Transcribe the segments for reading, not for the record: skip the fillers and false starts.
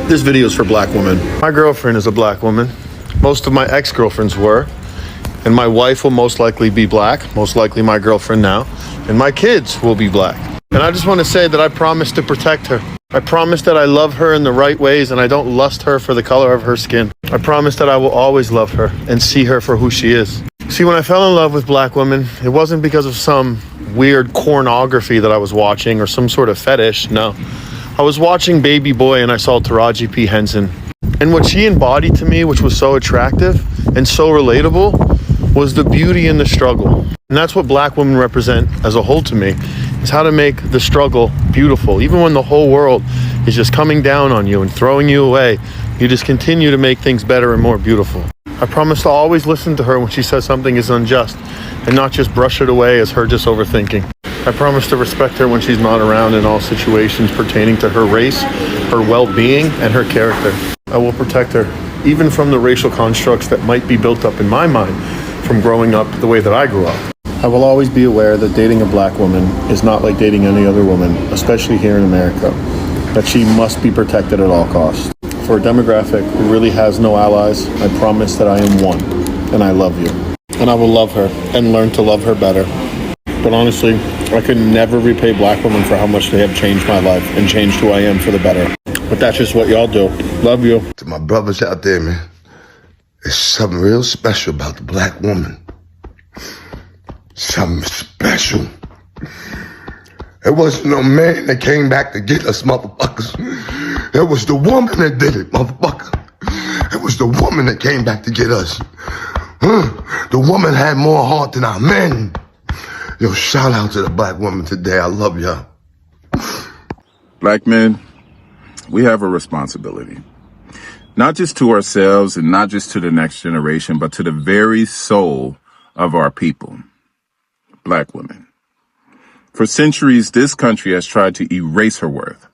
This video is for black women. My girlfriend is a black woman. Most of my ex-girlfriends were. And my wife will most likely be black, most likely my girlfriend now. And my kids will be black. And I just want to say that I promise to protect her. I promise that I love her in the right ways and I don't lust her for the color of her skin. I promise that I will always love her and see her for who she is. See, when I fell in love with black women, it wasn't because of some weird pornography that I was watching or some sort of fetish, no. I was watching Baby Boy and I saw Taraji P. Henson. And what she embodied to me, which was so attractive and so relatable, was the beauty in the struggle. And that's what black women represent as a whole to me, is how to make the struggle beautiful. Even when the whole world is just coming down on you and throwing you away, you just continue to make things better and more beautiful. I promise to always listen to her when she says something is unjust and not just brush it away as her just overthinking. I promise to respect her when she's not around in all situations pertaining to her race, her well-being, and her character. I will protect her, even from the racial constructs that might be built up in my mind from growing up the way that I grew up. I will always be aware that dating a black woman is not like dating any other woman, especially here in America, that she must be protected at all costs. For a demographic who really has no allies, I promise that I am one, and I love you. And I will love her and learn to love her better. But honestly, I could never repay black women for how much they have changed my life and changed who I am for the better. But that's just what y'all do. Love you. To my brothers out there, man, there's something real special about the black woman. Something special. It wasn't no man that came back to get us, motherfuckers. It was the woman that did it, motherfucker. It was the woman that came back to get us. The woman had more heart than our men. Yo, shout out to the black woman today. I love y'all. Black men, we have a responsibility. Not just to ourselves and not just to the next generation, but to the very soul of our people. Black women. For centuries, this country has tried to erase her worth.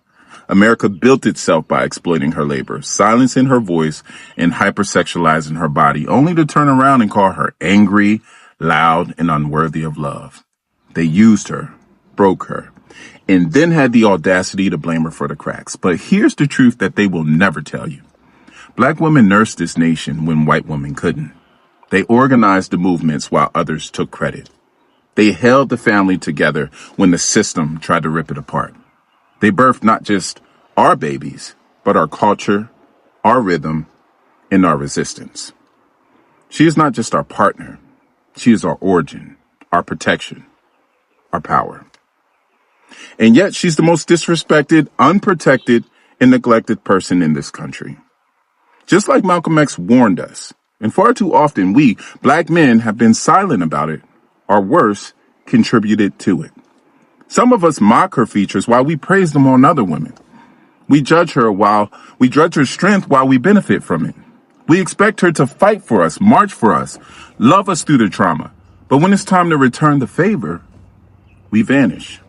America built itself by exploiting her labor, silencing her voice, and hypersexualizing her body, only to turn around and call her angry, loud, and unworthy of love. They used her, broke her, and then had the audacity to blame her for the cracks. But here's the truth that they will never tell you. Black women nursed this nation when white women couldn't. They organized the movements while others took credit. They held the family together when the system tried to rip it apart. They birthed not just our babies, but our culture, our rhythm, and our resistance. She is not just our partner. She is our origin, our protection, our power. And yet she's the most disrespected, unprotected, and neglected person in this country. Just like Malcolm X warned us, and far too often we, black men, have been silent about it, or worse, contributed to it. Some of us mock her features while we praise them on other women. We judge her strength while we benefit from it. We expect her to fight for us, march for us, love us through the trauma. But when it's time to return the favor, we vanish.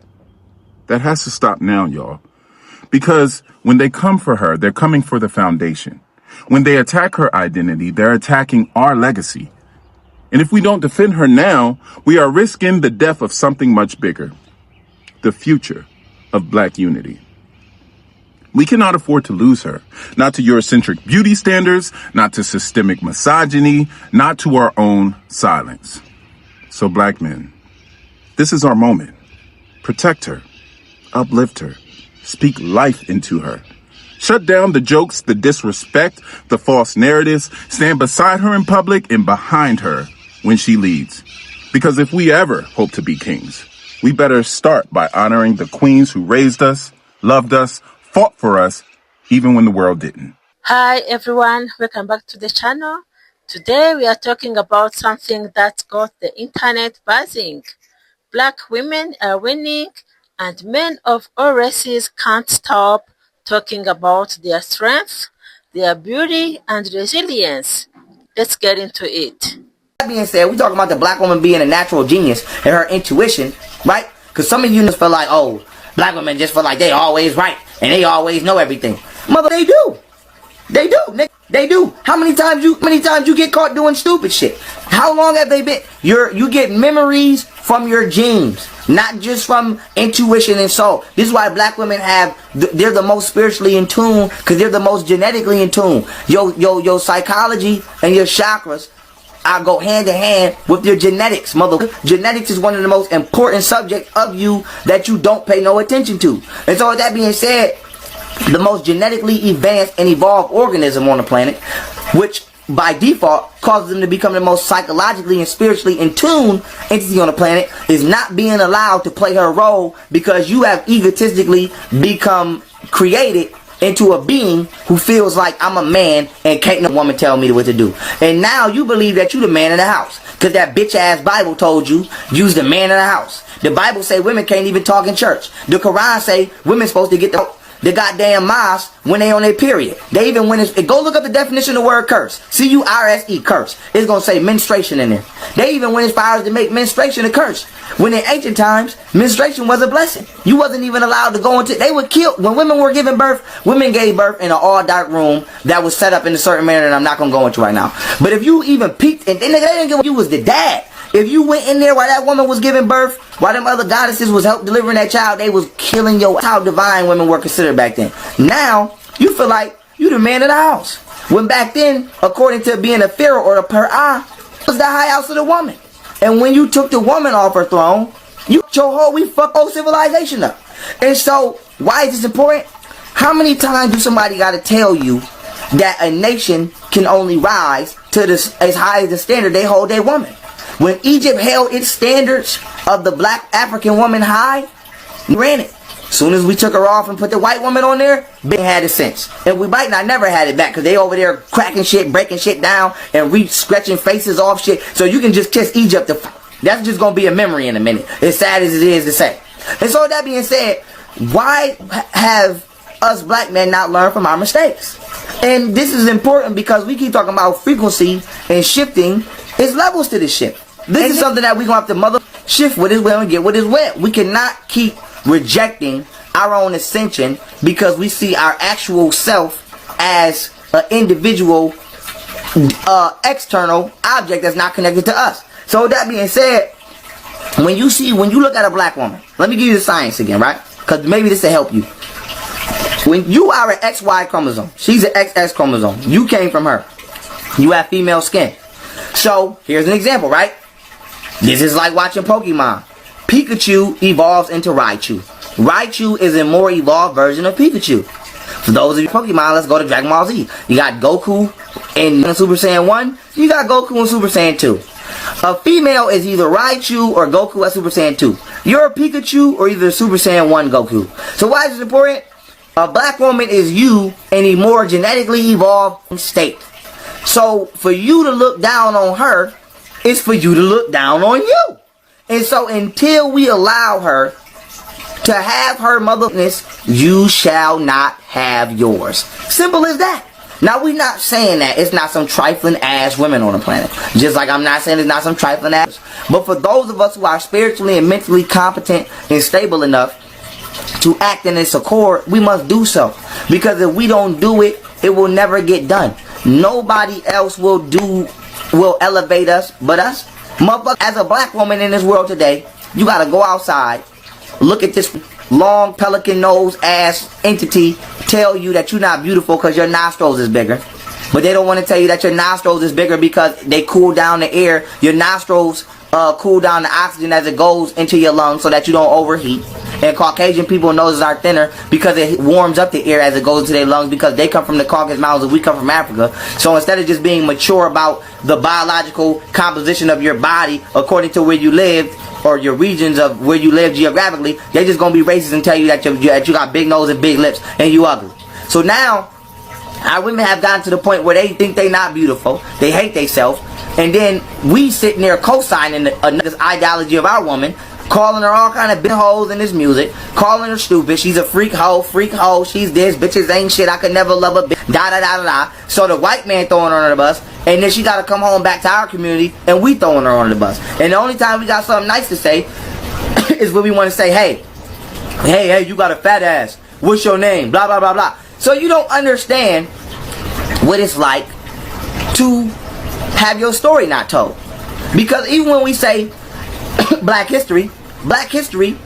That has to stop now, y'all. Because when they come for her, they're coming for the foundation. When they attack her identity, they're attacking our legacy. And if we don't defend her now, we are risking the death of something much bigger. The future of black unity. We cannot afford to lose her. Not to Eurocentric beauty standards, not to systemic misogyny, not to our own silence. So black men, this is our moment. Protect her, uplift her, speak life into her. Shut down the jokes, the disrespect, the false narratives. Stand beside her in public and behind her when she leads. Because if we ever hope to be kings, we better start by honoring the queens who raised us, loved us, fought for us, even when the world didn't. Hi everyone, welcome back to the channel. Today we are talking about something that got the internet buzzing. Black women are winning and men of all races can't stop talking about their strength, their beauty and resilience. Let's get into it. That being said, we talking about the black woman being a natural genius and her intuition, right? Because some of you just feel like, oh, black women just feel like they always right and they always know everything. Mother, they do. They do, Nick. They do. How many times you get caught doing stupid shit? How long have they been? You get memories from your genes. Not just from intuition and soul. This is why black women they're the most spiritually in tune, because they're the most genetically in tune. Your psychology and your chakras go hand in hand with your genetics, mother. Genetics is one of the most important subjects of you that you don't pay no attention to. And so with that being said, the most genetically advanced and evolved organism on the planet, which by default causes them to become the most psychologically and spiritually in tune entity on the planet, is not being allowed to play her role because you have egotistically become created into a being who feels like I'm a man and can't no woman tell me what to do. And now you believe that you the man in the house because that bitch ass Bible told you you's the man in the house. The Bible say women can't even talk in church. The Quran say women supposed to get the goddamn mosque when they on their period. They even when go look up the definition of the word curse. C-U-R-S-E, curse. It's gonna say menstruation in there. They even went as far as to make menstruation a curse. When in ancient times, menstruation was a blessing. You wasn't even allowed to go into. They would kill when women were giving birth. Women gave birth in an all dark room that was set up in a certain manner that I'm not gonna go into right now. But if you even peeked, and they didn't give you was the dad. If you went in there while that woman was giving birth, while them other goddesses was help delivering that child, they was killing your. How divine women were considered back then. Now you feel like you the man of the house. When back then, according to being a pharaoh or a per-eye, was the high house of the woman. And when you took the woman off her throne, we fucked whole civilization up. And so, why is this important? How many times do somebody got to tell you that a nation can only rise to as high as the standard they hold their woman? When Egypt held its standards of the black African woman high, we ran it. As soon as we took her off and put the white woman on there, they had it since. And we might not never had it back because they over there cracking shit, breaking shit down, and scratching faces off shit. So you can just kiss Egypt. That's just going to be a memory in a minute. As sad as it is to say. And so with that being said, why have us black men not learned from our mistakes? And this is important because we keep talking about frequency and shifting. There's levels to this shit. This is something that we're going to have to shift with his will and get with his will. We cannot keep rejecting our own ascension because we see our actual self as an individual external object that's not connected to us. So with that being said, when you look at a black woman, let me give you the science again, right? Because maybe this will help you. When you are an XY chromosome, she's an XX chromosome. You came from her. You have female skin. So here's an example, right? This is like watching Pokemon. Pikachu evolves into Raichu. Raichu is a more evolved version of Pikachu. For those of you Pokemon, let's go to Dragon Ball Z. You got Goku in Super Saiyan 1. You got Goku in Super Saiyan 2. A female is either Raichu or Goku at Super Saiyan 2. You're a Pikachu or either Super Saiyan 1 Goku. So why is this important? A black woman is you in a more genetically evolved state. So for you to look down on her, it's for you to look down on you. And so until we allow her to have her motherfuckness, you shall not have yours. Simple as that. Now we're not saying that it's not some trifling ass women on the planet. Just like I'm not saying it's not some trifling ass. But for those of us who are spiritually and mentally competent and stable enough to act in this accord, we must do so. Because if we don't do it, it will never get done. Nobody else will elevate us but us. Motherfucker, as a black woman in this world today, you gotta go outside, look at this long pelican nose ass entity, tell you that you're not beautiful because your nostrils is bigger. But they don't want to tell you that your nostrils is bigger because they cool down the air. Your nostrils cool down the oxygen as it goes into your lungs so that you don't overheat. And Caucasian people's noses are thinner because it warms up the air as it goes into their lungs because they come from the Caucasus Mountains and we come from Africa. So instead of just being mature about the biological composition of your body according to where you live or your regions of where you live geographically, they're just going to be racist and tell you that you got big nose and big lips and you ugly. So now, our women have gotten to the point where they think they not beautiful. They hate themselves. And then we sitting there co-signing this ideology of our woman, calling her all kind of bitch hoes in this music, calling her stupid. She's a freak hoe, she's this, bitches ain't shit, I could never love a bitch, da da da da da. So the white man throwing her on the bus, and then she gotta come home back to our community, and we throwing her on the bus. And the only time we got something nice to say is when we want to say, hey, you got a fat ass, what's your name, blah blah blah blah. So you don't understand what it's like to have your story not told. Because even when we say Black history, Black history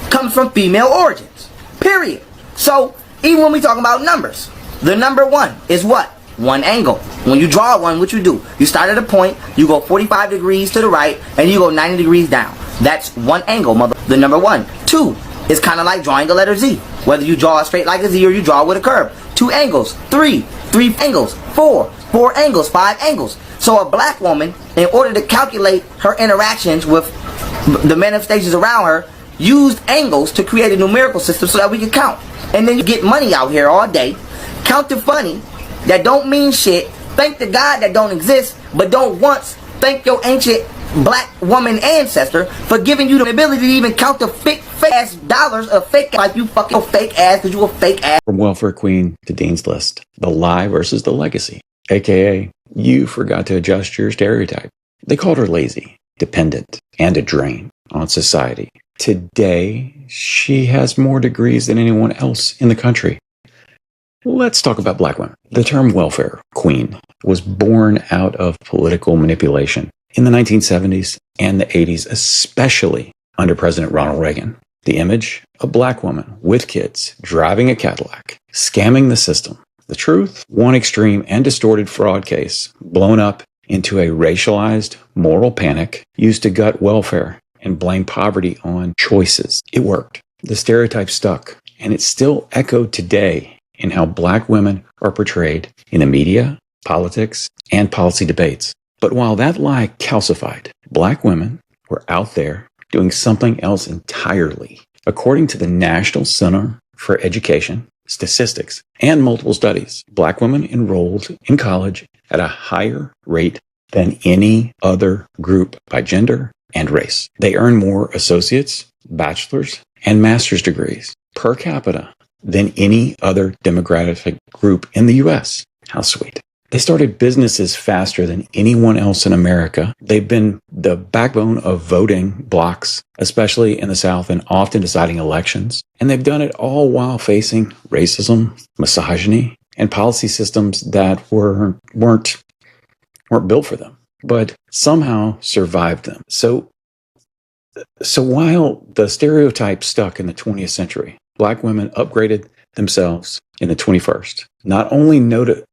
comes from female origins. Period. So, even when we talk about numbers, the number 1 is what? One angle. When you draw one, what you do? You start at a point, you go 45 degrees to the right, and you go 90 degrees down. That's one angle, the number 1. 2 is kind of like drawing the letter Z. Whether you draw it straight like a Z or you draw it with a curve. 2 angles. 3 angles. 4 angles. 5 angles. So a black woman, in order to calculate her interactions with the manifestations around her, used angles to create a numerical system so that we can count. And then you get money out here all day, counting funny, that don't mean shit, thank the God that don't exist, but don't once thank your ancient black woman ancestor for giving you the ability to even count the fake ass dollars of fake, like you fucking fake ass because you a fake ass. From welfare queen to Dean's List, the lie versus the legacy, aka you forgot to adjust your stereotype. They called her lazy, dependent, and a drain on society. Today, she has more degrees than anyone else in the country. Let's talk about black women. The term welfare queen was born out of political manipulation in the 1970s and the 80s, especially under President Ronald Reagan. The image, a black woman with kids driving a Cadillac, scamming the system. The truth, one extreme and distorted fraud case blown up into a racialized moral panic used to gut welfare and blame poverty on choices. It worked. The stereotype stuck, and it's still echoed today in how black women are portrayed in the media, politics, and policy debates. But while that lie calcified, black women were out there doing something else entirely. According to the National Center for Education, Statistics, and multiple studies, black women enrolled in college at a higher rate than any other group by gender and race. They earn more associates, bachelor's, and master's degrees per capita than any other demographic group in the U.S. How sweet. They started businesses faster than anyone else in America. They've been the backbone of voting blocks, especially in the South, and often deciding elections. And they've done it all while facing racism, misogyny, and policy systems that weren't built for them, but somehow survived them. So while the stereotype stuck in the 20th century, black women upgraded themselves in the 21st. Not only no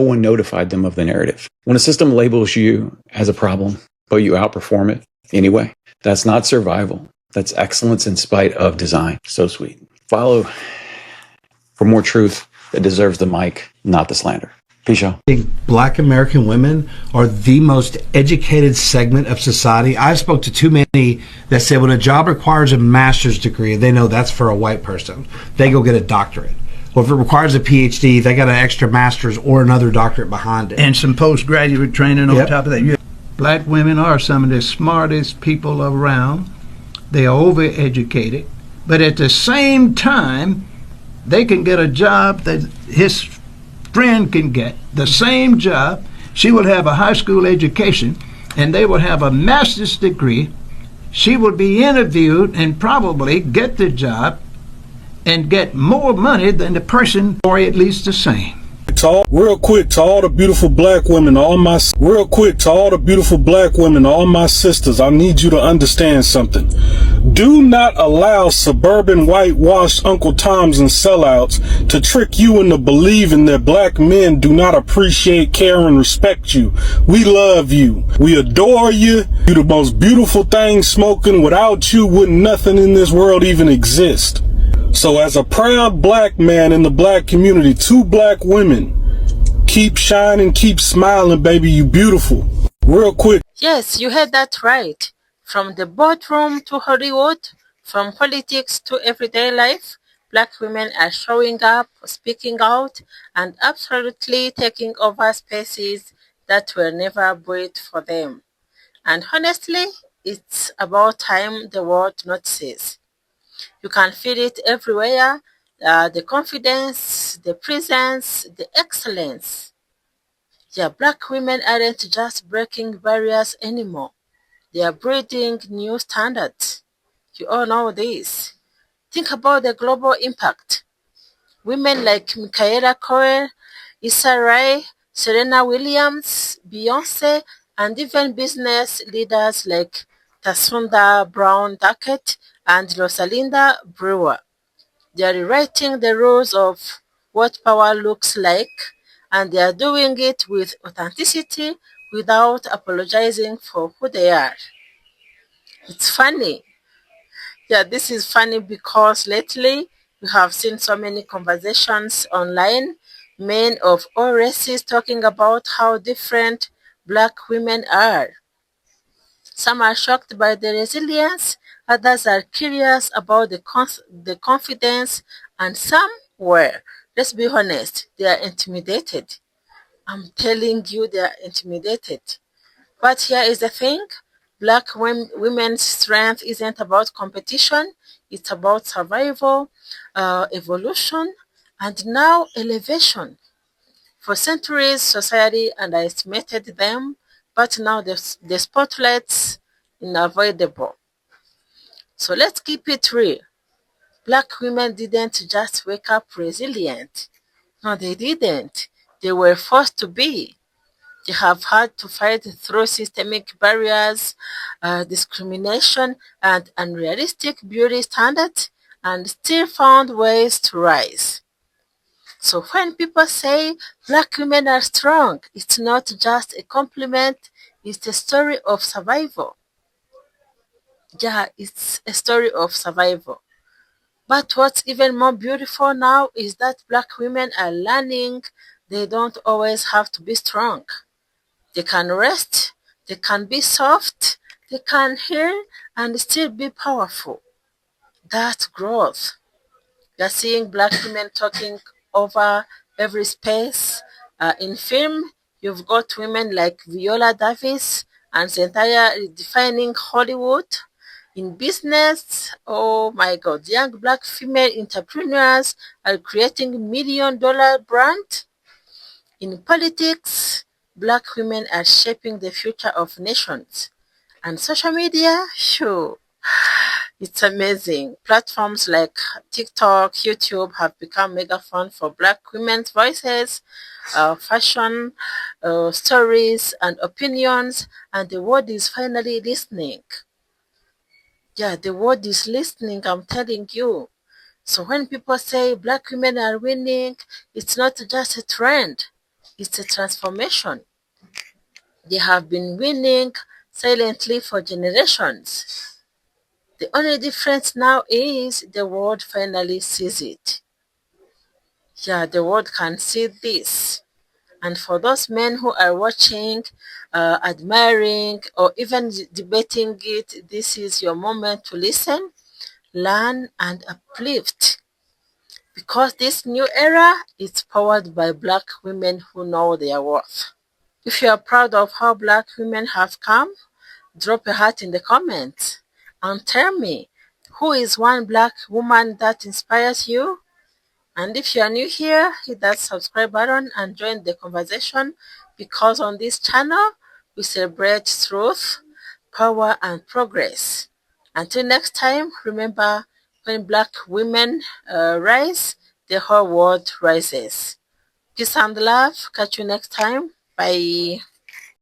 one notified them of the narrative. When a system labels you as a problem, but you outperform it anyway, that's not survival. That's excellence in spite of design. So sweet. Follow for more truth that deserves the mic, not the slander. Peace out. I think black American women are the most educated segment of society. I've spoke to too many that say when a job requires a master's degree, they know that's for a white person. They go get a doctorate. Or if it requires a PhD, they got an extra master's or another doctorate behind it. And some postgraduate training on Yep. top of that. Black women are some of the smartest people around. They are overeducated. But at the same time, they can get a job that his friend can get. The same job. She will have a high school education, and they will have a master's degree. She will be interviewed and probably get the job and get more money than the person, or at least the same. Real quick to all the beautiful black women, all my sisters, I need you to understand something. Do not allow suburban whitewashed Uncle Toms and sellouts to trick you into believing that black men do not appreciate, care, and respect you. We love you. We adore you. You're the most beautiful thing smoking. Without you, wouldn't nothing in this world even exist. So as a proud black man in the black community, 2 black women, keep shining, keep smiling, baby, you beautiful. Real quick. Yes, you heard that right. From the boardroom to Hollywood, from politics to everyday life, black women are showing up, speaking out, and absolutely taking over spaces that were never built for them. And honestly, it's about time the world notices. You can feel it everywhere, the confidence, the presence, the excellence. Yeah, black women aren't just breaking barriers anymore. They are breeding new standards. You all know this. Think about the global impact. Women like Michaela Coel, Issa Rae, Serena Williams, Beyonce, and even business leaders like Tasunda Brown Duckett, and Rosalinda Brewer. They are rewriting the rules of what power looks like, and they are doing it with authenticity without apologizing for who they are. It's funny. Yeah, this is funny because lately we have seen so many conversations online, men of all races talking about how different black women are. Some are shocked by the resilience, others are curious about the confidence, and some were, let's be honest, they are intimidated. I'm telling you, they are intimidated. But here is the thing, black women's strength isn't about competition, it's about survival, evolution, and now elevation. For centuries, society underestimated them, but now the spotlight's unavoidable. So let's keep it real. Black women didn't just wake up resilient. No, they didn't. They were forced to be. They have had to fight through systemic barriers, discrimination, and unrealistic beauty standards, and still found ways to rise. So when people say black women are strong, it's not just a compliment, it's a story of survival. Yeah, it's a story of survival. But what's even more beautiful now is that black women are learning they don't always have to be strong. They can rest, they can be soft, they can heal and still be powerful. That's growth. You're seeing black women talking over every space. In film, you've got women like Viola Davis and Zendaya redefining Hollywood. In business, oh my God, young black female entrepreneurs are creating $1 million brand. In politics, black women are shaping the future of nations. And social media, sure, it's amazing. Platforms like TikTok, YouTube have become megaphone for black women's voices, fashion, stories, and opinions, and the world is finally listening. Yeah, the world is listening, I'm telling you. So when people say black women are winning, it's not just a trend, it's a transformation. They have been winning silently for generations. The only difference now is the world finally sees it. Yeah, the world can see this. And for those men who are watching, admiring, or even debating it, this is your moment to listen, learn, and uplift. Because this new era is powered by black women who know their worth. If you are proud of how black women have come, drop a heart in the comments and tell me, who is one black woman that inspires you? And if you are new here, hit that subscribe button and join the conversation, because on this channel, we celebrate truth, power, and progress. Until next time, remember, when black women rise, the whole world rises. Peace and love. Catch you next time. Bye.